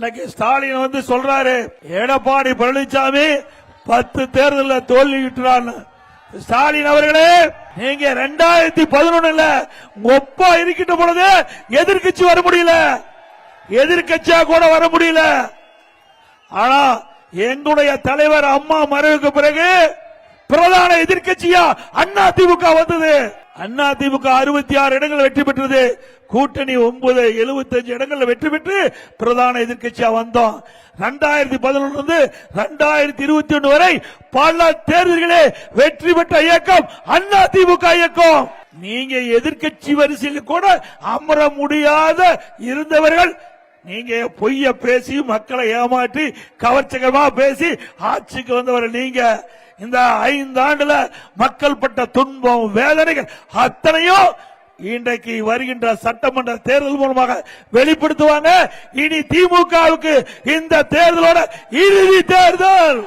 இன்னைக்கு ஸ்டாலின் வந்து சொல்றாரு எடப்பாடி பழனிசாமி 10 தேர்தலில் தோல்வியுற்றார். ஸ்டாலின் அவர்களே, நீங்க 2011 ஒப்பா இருக்கின்ற பொழுது எதிர்கட்சி வர முடியல, எதிர்கட்சியா கூட வர முடியல. ஆனா எங்களுடைய தலைவர் அம்மா மறைவுக்கு பிறகு பிரதான எதிர்கட்சியா அதிமுக வந்தது. அதிமுக 66 இடங்கள் வெற்றி பெற்றது. கூட்டணி 75 இடங்கள் வெற்றி பெற்று பிரதான எதிர்கட்சியா வந்தோம். 2011 2021 வரை பல தேர்தல்களே வெற்றி பெற்ற இயக்கம் அதிமுக இயக்கம். நீங்க எதிர்கட்சி வரிசையில் கூட அமர முடியாத இருந்தவர்கள், நீங்க பொய்ய பேசி மக்களை ஏமாற்றி கவர்ச்சிகரமா பேசி ஆட்சிக்கு வந்தவர்கள் நீங்க. இந்த 5 ஆண்டுல மக்கள் பட்ட துன்பம் வேதனைகள் அத்தனையும் இன்றைக்கு வருகின்ற சட்டமன்ற தேர்தல் மூலமாக வெளிப்படுத்துவாங்க. இனி திமுகவுக்கு இந்த தேர்தலோட இறுதி தேர்தல்.